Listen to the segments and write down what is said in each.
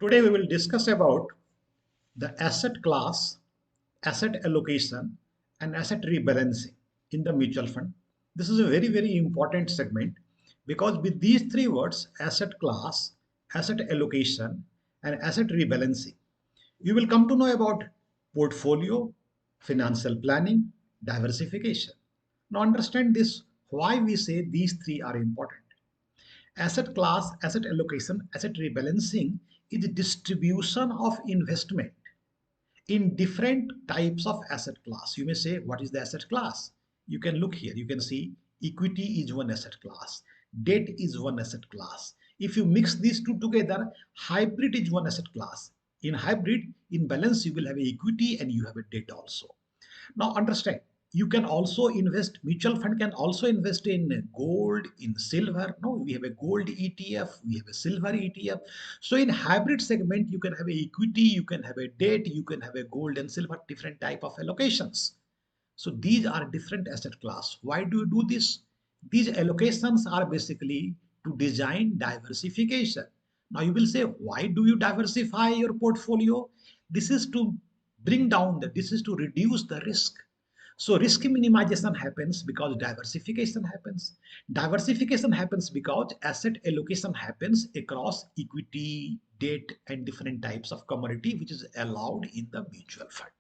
Today we will discuss about the asset class, asset allocation, and asset rebalancing in the mutual fund. This is a very, very important segment because with these three words, asset class, asset allocation, and asset rebalancing, you will come to know about portfolio, financial planning, diversification. Now understand this, why we say these three are important. Asset class, asset allocation, asset rebalancing is the distribution of investment in different types of asset class. You may say, what is the asset class? You can look here. You can see equity is one asset class. Debt is one asset class. If you mix these two together, hybrid is one asset class. In hybrid, in balance, you will have a equity and you have a debt also. Now understand, you can also invest, mutual fund can also invest in gold, in silver. No, we have a gold ETF, we have a silver ETF. So in hybrid segment, you can have a equity, you can have a debt, you can have a gold and silver, different type of allocations. So these are different asset class. Why do you do this? These allocations are basically to design diversification. Now you will say, why do you diversify your portfolio? This is to bring down this is to reduce the risk. So risk minimization happens because diversification happens. Diversification happens because asset allocation happens across equity, debt, and different types of commodity, which is allowed in the mutual fund.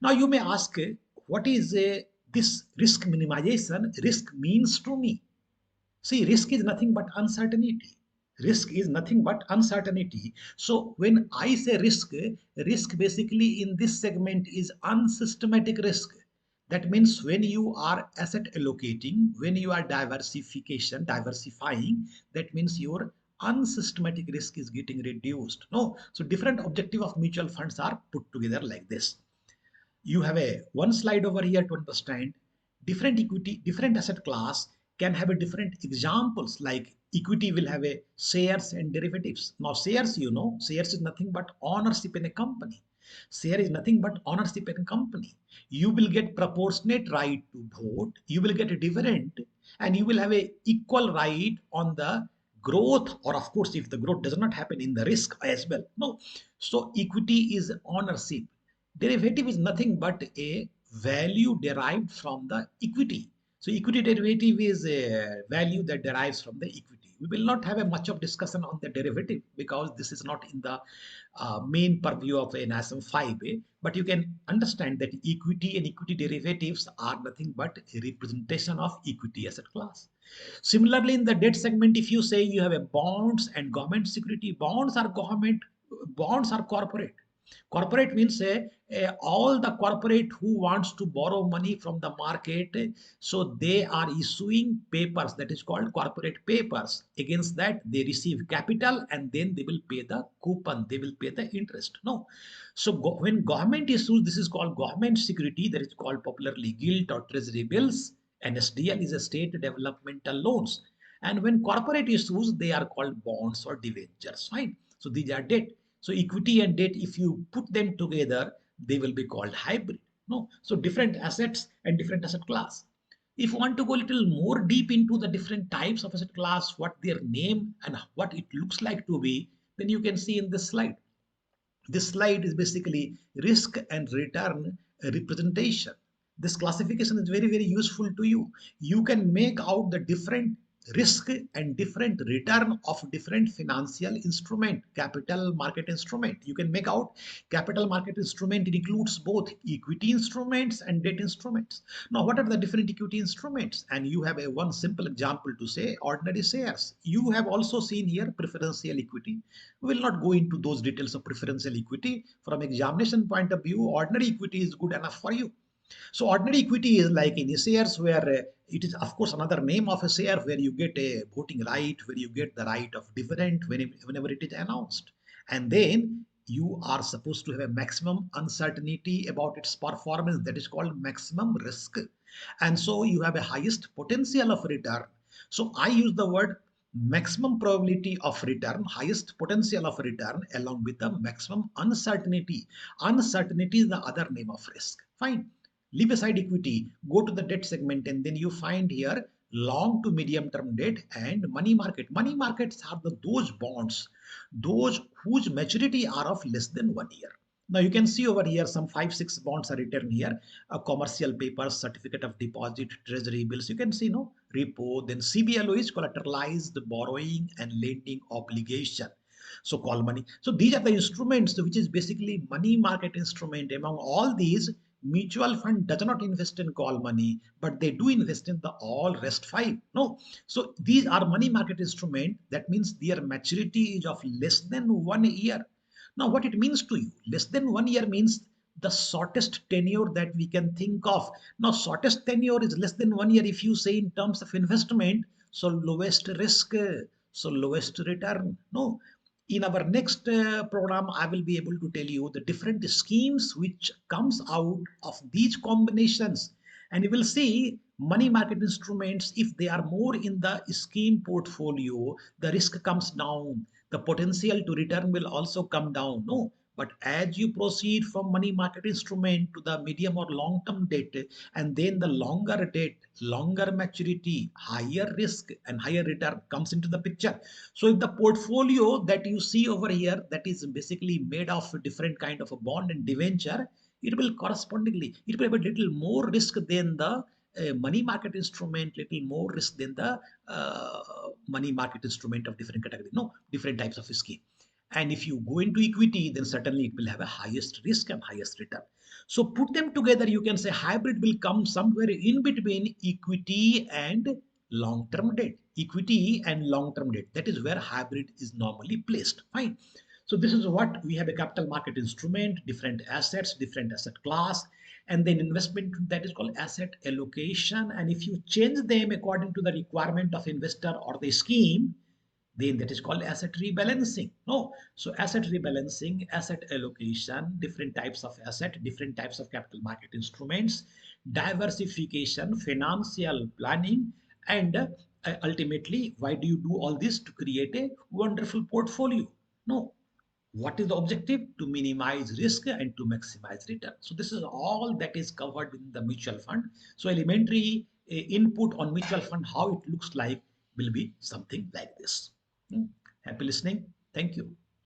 Now you may ask, what is this risk minimization? Risk means to me. See, risk is nothing but uncertainty. Risk is nothing but uncertainty. So when I say risk, risk basically in this segment is unsystematic risk. That means when you are asset allocating, when you are diversifying, that means your unsystematic risk is getting reduced. No, so different objective of mutual funds are put together like this. You have a one slide over here to understand different equity, different asset class can have a different examples. Like equity will have a shares and derivatives. Now shares, shares is nothing but ownership in a company. Share is nothing but ownership in a company. You will get proportionate right to vote, you will get a dividend, and you will have a equal right on the growth, or of course if the growth does not happen, in the risk as well. No, so equity is ownership. Derivative is nothing but a value derived from the equity. So equity derivative is a value that derives from the equity. We will not have a much of discussion on the derivative because this is not in the main purview of an ASM 5A, but you can understand that equity and equity derivatives are nothing but a representation of equity asset class. Similarly, in the debt segment, if you say you have a bonds and government security, bonds are government, bonds are corporate. Corporate means all the corporate who wants to borrow money from the market, so they are issuing papers, that is called corporate papers. Against that, they receive capital and then they will pay the coupon, they will pay the interest. No, so when government issues, this is called government security, that is called popularly gilt or treasury bills, and SDL is a state developmental loans. And when corporate issues, they are called bonds or debentures. Fine. So these are debt. So equity and debt, if you put them together, they will be called hybrid. No, so different assets and different asset class. If you want to go a little more deep into the different types of asset class, what their name and what it looks like to be, then you can see in this slide. This slide is basically risk and return representation. This classification is very, very useful to you. You can make out the different risk and different return of different financial instrument, capital market instrument. You can make out capital market instrument. It includes both equity instruments and debt instruments. Now, what are the different equity instruments? And you have a one simple example to say ordinary shares. You have also seen here preferential equity. We will not go into those details of preferential equity. From examination point of view, ordinary equity is good enough for you. So ordinary equity is like in shares, where it is of course another name of a share, where you get a voting right, where you get the right of dividend whenever it is announced. And then you are supposed to have a maximum uncertainty about its performance, that is called maximum risk. And so you have a highest potential of return. So I use the word maximum probability of return, highest potential of return, along with the maximum uncertainty. Uncertainty is the other name of risk. Fine. Leave aside equity, go to the debt segment, and then you find here long to medium term debt, and money market. Money markets are those bonds, those whose maturity are of less than 1 year. Now you can see over here some 5 6 bonds are written here. Commercial papers, certificate of deposit, treasury bills. You can see no repo. Then CBLO is collateralized borrowing and lending obligation. So call money. So these are the instruments which is basically money market instrument. Among all these, mutual fund does not invest in call money, but they do invest in the all rest five. No, so these are money market instrument. That means their maturity is of less than 1 year. Now, what it means to you? Less than 1 year means the shortest tenure that we can think of. Now, shortest tenure is less than 1 year. If you say in terms of investment, so lowest risk, so lowest return. No, in our next program I will be able to tell you the different schemes which comes out of these combinations, and you will see money market instruments, if they are more in the scheme portfolio, the risk comes down, the potential to return will also come down. No, but as you proceed from money market instrument to the medium or long term debt, and then the longer debt, longer maturity, higher risk and higher return comes into the picture. So if the portfolio that you see over here, that is basically made of different kind of a bond and debenture, it will correspondingly, it will have a little more risk than the money market instrument, little more risk than the money market instrument of different category, no, different types of scheme. And if you go into equity, then certainly it will have a highest risk and highest return. So put them together, you can say hybrid will come somewhere in between equity and long-term debt. Equity and long-term debt. That is where hybrid is normally placed. Fine. So this is what we have: a capital market instrument, different assets, different asset class, and then investment that is called asset allocation. And if you change them according to the requirement of investor or the scheme, then that is called asset rebalancing. No, so asset rebalancing, asset allocation, different types of asset, different types of capital market instruments, diversification, financial planning, and ultimately, why do you do all this? To create a wonderful portfolio. No, what is the objective? To minimize risk and to maximize return. So this is all that is covered in the mutual fund. So elementary input on mutual fund, how it looks like, will be something like this. Hmm. Happy listening. Thank you.